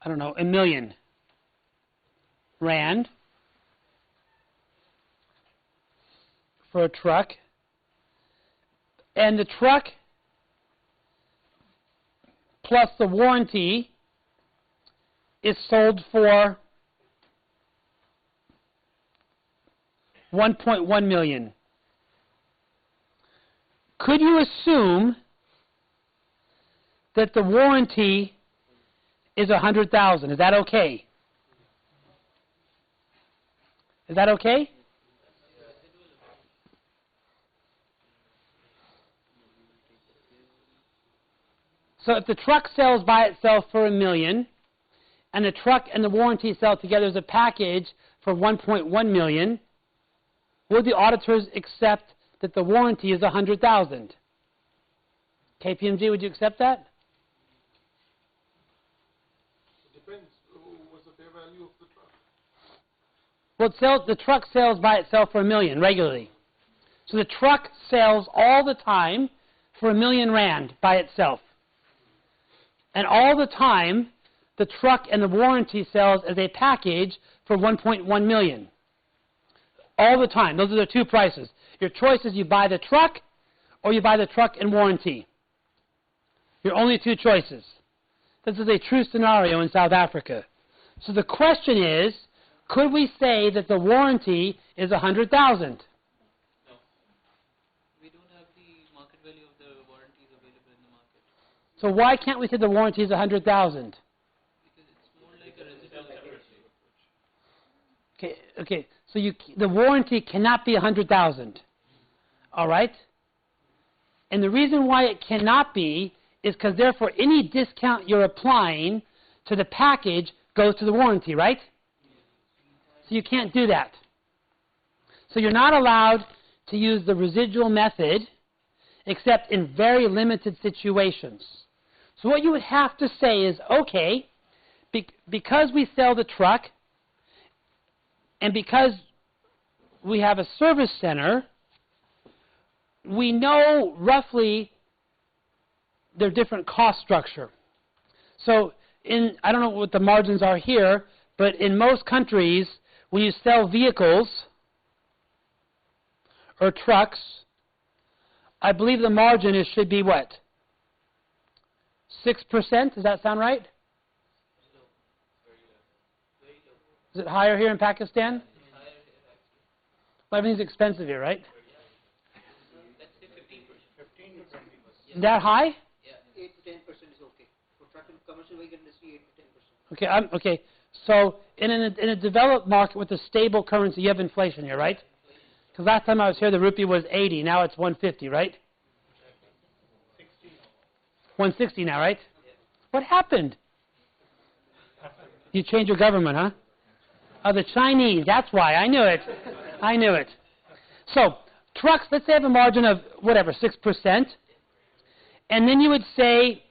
I don't know, R1,000,000 for a truck, and the truck plus the warranty is sold for 1.1 million. Could you assume that the warranty is 100,000? Is that okay? Is that okay? So if the truck sells by itself for $1 million, and the truck and the warranty sell together as a package for 1.1 million, would the auditors accept that the warranty is 100,000? KPMG, would you accept that? It depends. What's the fair value of the truck? Well, the truck sells by itself for $1 million regularly. So the truck sells all the time for R1,000,000 by itself. And all the time, the truck and the warranty sells as a package for 1.1 million. All the time. Those are the two prices. Your choice is you buy the truck or you buy the truck and warranty. Your only two choices. This is a true scenario in South Africa. So the question is, could we say that the warranty is 100,000? No. We don't have the market value of the warranties available in the market. So why can't we say the warranty is 100,000? Because it's more like a residual coverage. Okay. So the warranty cannot be 100,000. All right? And the reason why it cannot be is because therefore any discount you're applying to the package goes to the warranty, right? So you can't do that. So you're not allowed to use the residual method except in very limited situations. So what you would have to say is, okay, because we sell the truck and because we have a service center, we know roughly their different cost structure. So I don't know what the margins are here, but in most countries, when you sell vehicles or trucks, I believe the margin should be what? 6%? Does that sound right? Is it higher here in Pakistan? Well, everything's expensive here, right? Is that high? 8 to 10% is okay. For truck and commercial vehicle industry, 8 to 10%. Okay, okay. So in a developed market with a stable currency, you have inflation here, right? Because last time I was here, the rupee was 80. Now it's 150, right? 160 now, right? What happened? You changed your government, huh? Oh, the Chinese. That's why. I knew it. I knew it. So trucks, let's say have a margin of whatever, 6%. And then you would say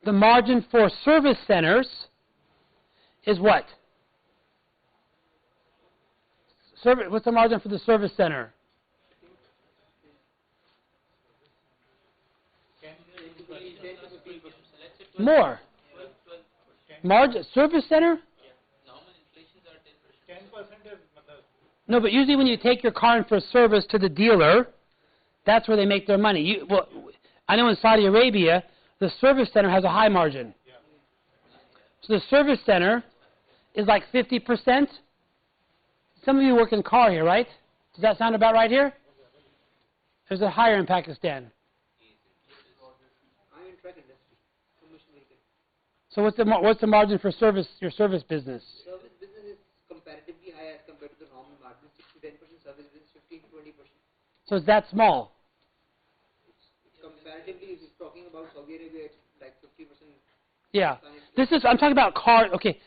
the margin for service centers is what? What's the margin for the service center? More. Margin service center? No, but usually when you take your car in for service to the dealer, that's where they make their money. I know in Saudi Arabia, the service center has a high margin. So the service center is like 50%. Some of you work in car here, right? Does that sound about right here? There's a higher in Pakistan. I'm in truck industry, commercial vehicle. So what's the margin for your service business? Service business is comparatively high as compared to the normal margin, 6 to 10%. Service business 15 to 20%. So it's that small. Comparatively, if you're talking about Saudi Arabia, it's like 50%. Yeah. I'm talking about cars. Okay,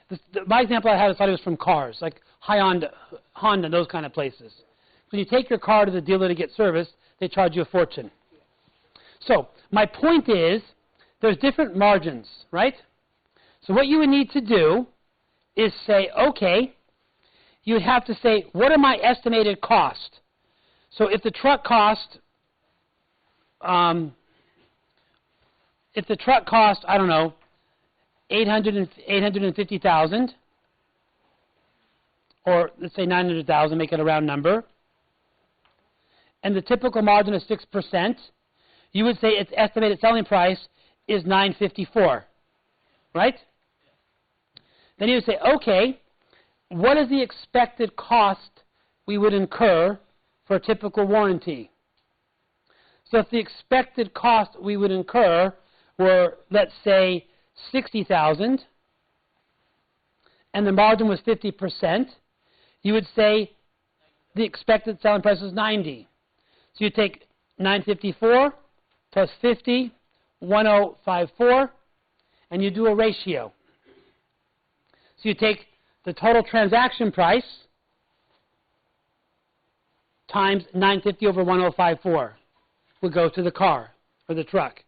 my example I had in Saudi was from cars, like Honda, those kind of places. When you take your car to the dealer to get service, they charge you a fortune. So my point is, there's different margins, right? So what you would need to do is say, okay, you would have to say, what are my estimated costs? So if the truck cost, I don't know, 850,000, or let's say 900,000, make it a round number, and the typical margin is 6%, you would say its estimated selling price is 954, right? Then you would say, okay, what is the expected cost we would incur for a typical warranty? So if the expected cost we would incur were, let's say, 60,000, and the margin was 50%, you would say the expected selling price is 90. So you take 954 plus 50, 1054, and you do a ratio. So you take the total transaction price times 950 over 1054 would go to the car or the truck.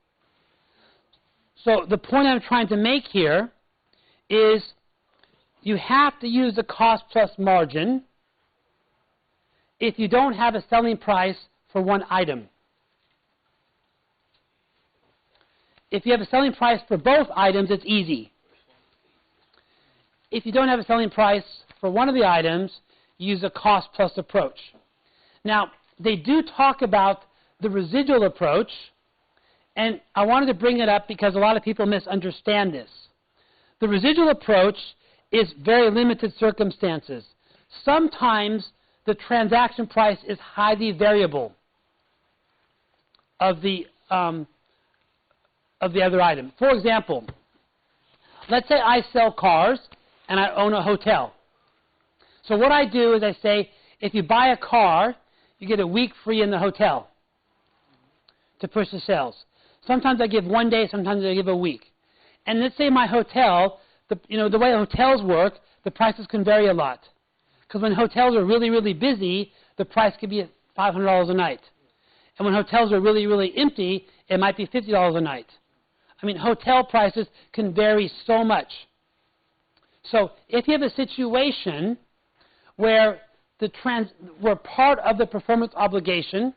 So the point I'm trying to make here is you have to use the cost plus margin if you don't have a selling price for one item. If you have a selling price for both items, it's easy. If you don't have a selling price for one of the items, use a cost plus approach. Now, they do talk about the residual approach, and I wanted to bring it up because a lot of people misunderstand this. The residual approach is very limited circumstances. Sometimes the transaction price is highly variable of the other item. For example, let's say I sell cars and I own a hotel. So what I do is I say, if you buy a car, you get a week free in the hotel to push the sales. Sometimes I give 1 day, sometimes I give a week. And let's say my hotel, the way hotels work, the prices can vary a lot. Because when hotels are really, really busy, the price could be $500 a night. And when hotels are really, really empty, it might be $50 a night. I mean, hotel prices can vary so much. So if you have a situation where where part of the performance obligation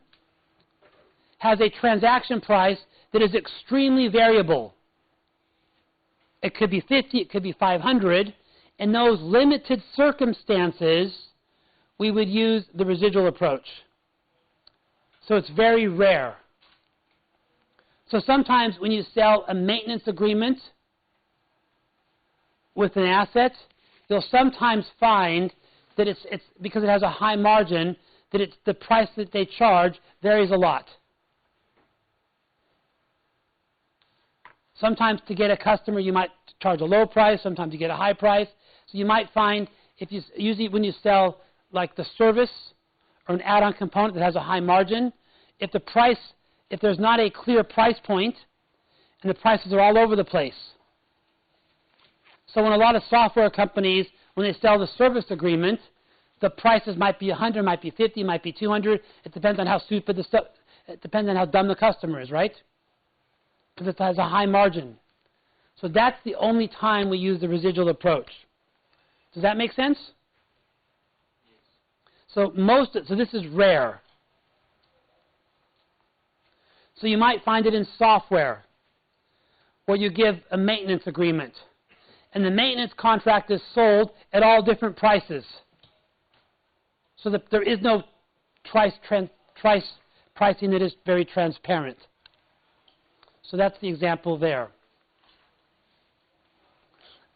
has a transaction price that is extremely variable, it could be 50, it could be 500, in those limited circumstances, we would use the residual approach. So it's very rare. So sometimes when you sell a maintenance agreement with an asset, you'll sometimes find that it's because it has a high margin, that the price that they charge varies a lot. Sometimes to get a customer, you might charge a low price. Sometimes you get a high price. So you might find, usually when you sell like the service or an add-on component that has a high margin, if there's not a clear price point, and the prices are all over the place. So when a lot of software companies, when they sell the service agreement, the prices might be 100, might be 50, might be 200. It depends on how stupid it depends on how dumb the customer is, right? Because it has a high margin. So that's the only time we use the residual approach. Does that make sense? So this is rare. So you might find it in software where you give a maintenance agreement, and the maintenance contract is sold at all different prices, so that there is no pricing that is very transparent. So that's the example there.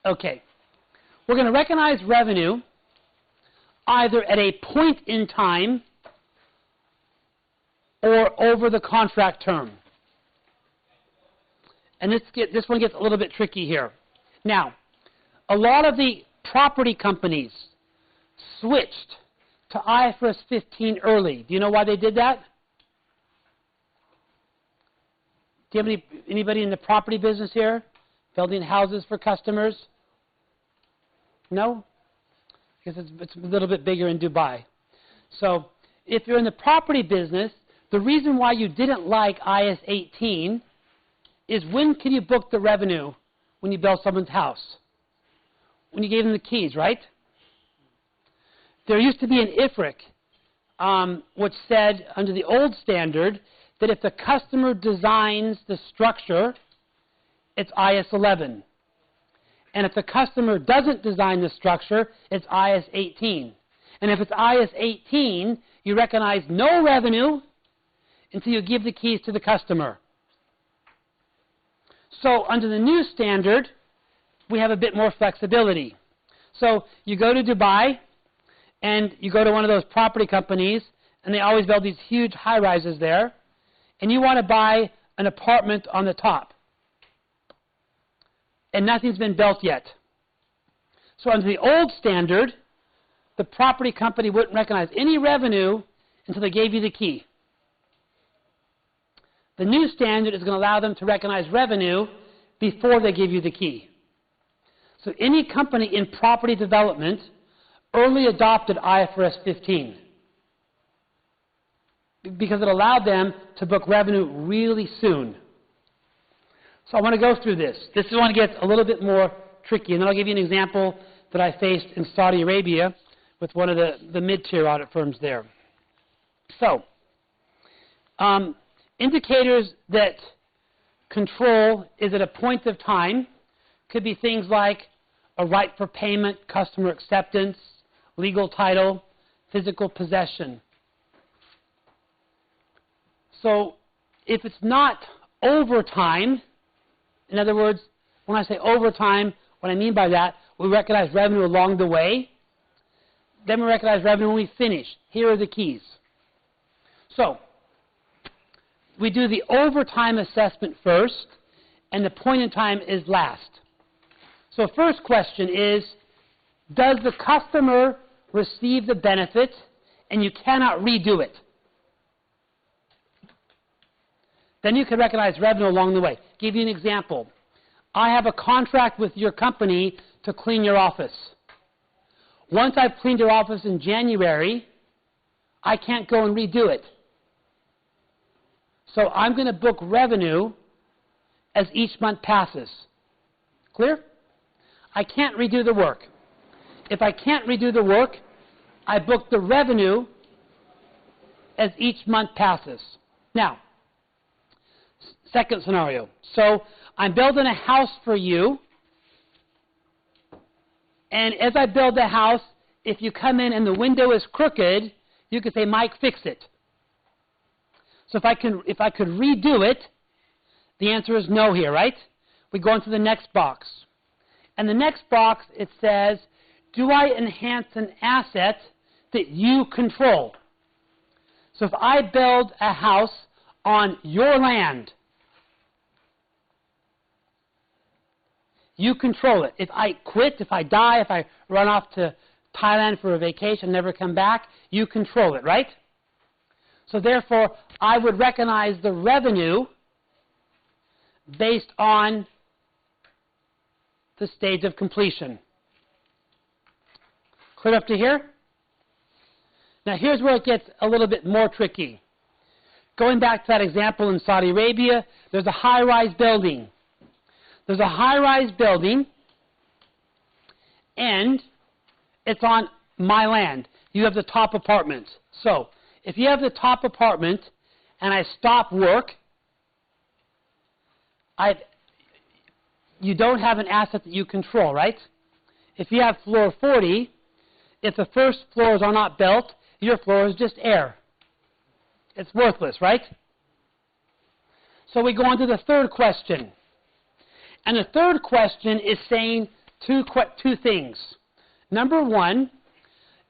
Okay. We're going to recognize revenue either at a point in time or over the contract term. And this one gets a little bit tricky here. Now, a lot of the property companies switched to IFRS 15 early. Do you know why they did that? Do you have anybody in the property business here? Building houses for customers? No? Because it's a little bit bigger in Dubai. So if you're in the property business, the reason why you didn't like IS 18 is when can you book the revenue when you build someone's house? When you gave them the keys, right? There used to be an IFRS, which said under the old standard that if the customer designs the structure, it's IS 11. And if the customer doesn't design the structure, it's IS 18. And if it's IS 18, you recognize no revenue until you give the keys to the customer. So under the new standard, we have a bit more flexibility. So you go to Dubai, and you go to one of those property companies, and they always build these huge high-rises there, and you want to buy an apartment on the top, and nothing's been built yet. So under the old standard, the property company wouldn't recognize any revenue until they gave you the key. The new standard is going to allow them to recognize revenue before they give you the key. So any company in property development early adopted IFRS 15 because it allowed them to book revenue really soon. So I want to go through this. This is when it gets a little bit more tricky, and then I'll give you an example that I faced in Saudi Arabia with one of the mid-tier audit firms there. So, indicators that control is at a point of time could be things like a right for payment, customer acceptance, legal title, physical possession. So if it's not over time, in other words, when I say over time, what I mean by that, we recognize revenue along the way, then we recognize revenue when we finish. Here are the keys. So we do the overtime assessment first, and the point in time is last. So first question is, does the customer receive the benefit and you cannot redo it? Then you can recognize revenue along the way. Give you an example. I have a contract with your company to clean your office. Once I've cleaned your office in January, I can't go and redo it. So I'm going to book revenue as each month passes. Clear? I can't redo the work. If I can't redo the work, I book the revenue as each month passes. Now, second scenario. So I'm building a house for you, and as I build the house, if you come in and the window is crooked, you could say, Mike, fix it. So if I could redo it, the answer is no here, right? We go into the next box. And the next box, it says, do I enhance an asset that you control? So if I build a house on your land, you control it. If I quit, if I die, if I run off to Thailand for a vacation, never come back, you control it, right? So therefore, I would recognize the revenue based on the stage of completion. Clear up to here? Now here's where it gets a little bit more tricky. Going back to that example in Saudi Arabia, there's a high-rise building. There's a high-rise building, and it's on my land. You have the top apartment. So if you have the top apartment and I stop work, you don't have an asset that you control, right? If you have floor 40, if the first floors are not built, your floor is just air. It's worthless, right? So we go on to the third question. And the third question is saying two things. Number one,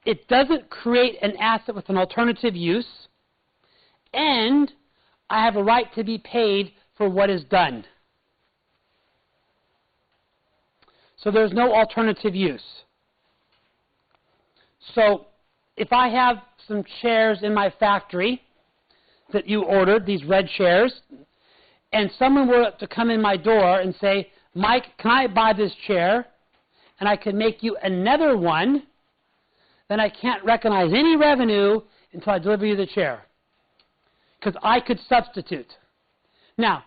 it doesn't create an asset with an alternative use, and I have a right to be paid for what is done. So there's no alternative use. So if I have some chairs in my factory that you ordered, these red chairs, and someone were to come in my door and say, Mike, can I buy this chair? And I can make you another one, then I can't recognize any revenue until I deliver you the chair. Because I could substitute. Now,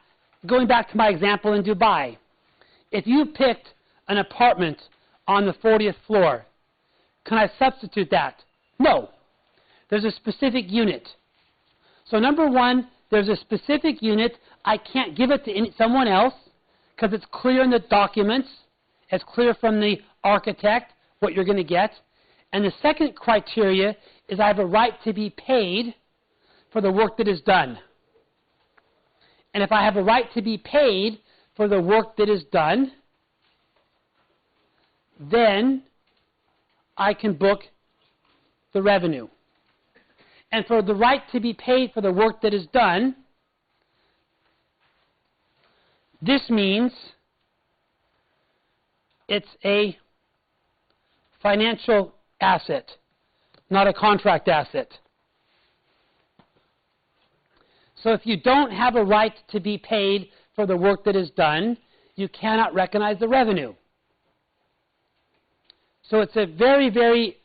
going back to my example in Dubai, if you picked an apartment on the 40th floor, can I substitute that? No. There's a specific unit. So number one, there's a specific unit. I can't give it to someone else because it's clear in the documents It's clear from the architect what you're going to get. And the second criteria is I have a right to be paid for the work that is done. And if I have a right to be paid for the work that is done, then I can book the revenue. And for the right to be paid for the work that is done, this means it's a financial asset, not a contract asset. So if you don't have a right to be paid for the work that is done, you cannot recognize the revenue. So it's a very, very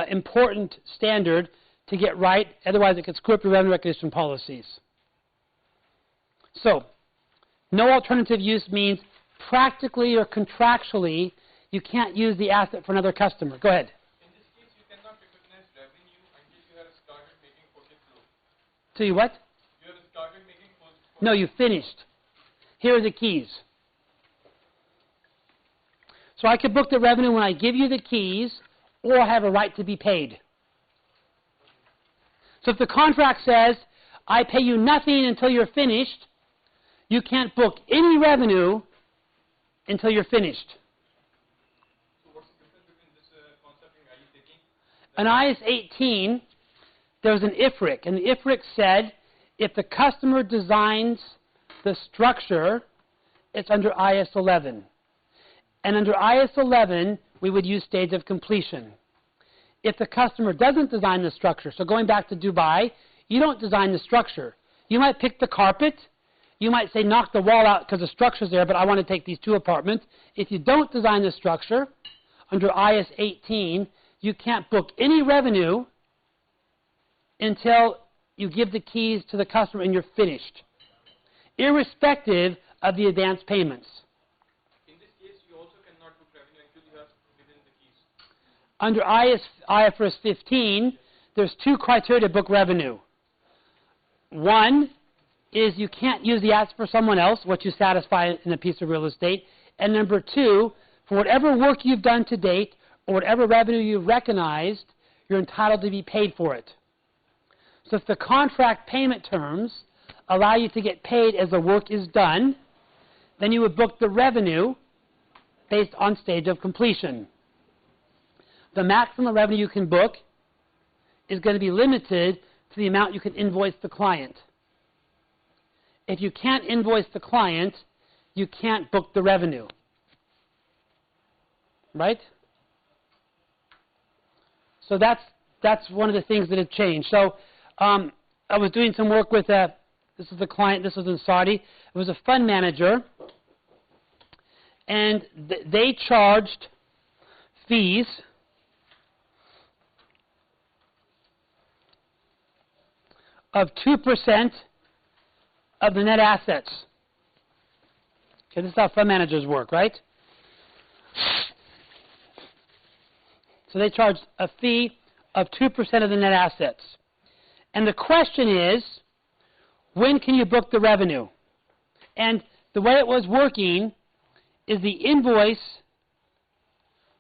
important standard to get right, otherwise it could screw up your revenue recognition policies. So, no alternative use means practically or contractually you can't use the asset for another customer. Go ahead. In this case, you cannot recognize revenue until you have started making project flow. So you what? You have started making project. No, you finished. Here are the keys. So I could book the revenue when I give you the keys, or I have a right to be paid. So if the contract says, I pay you nothing until you're finished, you can't book any revenue until you're finished. So what's the difference between this concept and are you taking? In IS 18, there's an IFRS, and the IFRS said if the customer designs the structure, it's under IS 11. And under IS 11, we would use stage of completion. If the customer doesn't design the structure, so going back to Dubai, you don't design the structure. You might pick the carpet. You might say, knock the wall out because the structure's there, but I want to take these 2 apartments. If you don't design the structure, under IS 18, you can't book any revenue until you give the keys to the customer and you're finished, irrespective of the advance payments. In this case, you also cannot book revenue until you have given the keys. Under IFRS 15, there's 2 criteria to book revenue. One is you can't use the asset for someone else, what you satisfy in a piece of real estate. And number 2, for whatever work you've done to date or whatever revenue you've recognized, you're entitled to be paid for it. So if the contract payment terms allow you to get paid as the work is done, then you would book the revenue based on stage of completion. The maximum revenue you can book is going to be limited to the amount you can invoice the client. If you can't invoice the client, you can't book the revenue. Right? So that's one of the things that have changed. So I was doing some work with this is the client, this was in Saudi. It was a fund manager, and they charged fees of 2% of the net assets. Okay, this is how fund managers work, right? So they charge a fee of 2% of the net assets. And the question is, when can you book the revenue? And the way it was working is the invoice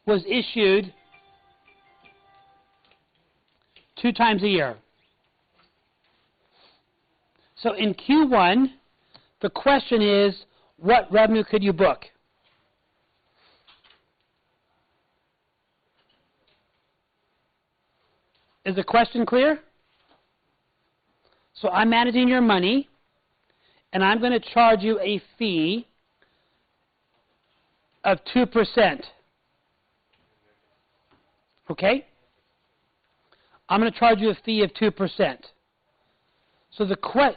was issued 2 times a year. So in Q1, the question is, what revenue could you book? Is the question clear? So I'm managing your money, and I'm going to charge you a fee of 2%. Okay? I'm going to charge you a fee of 2%. So the question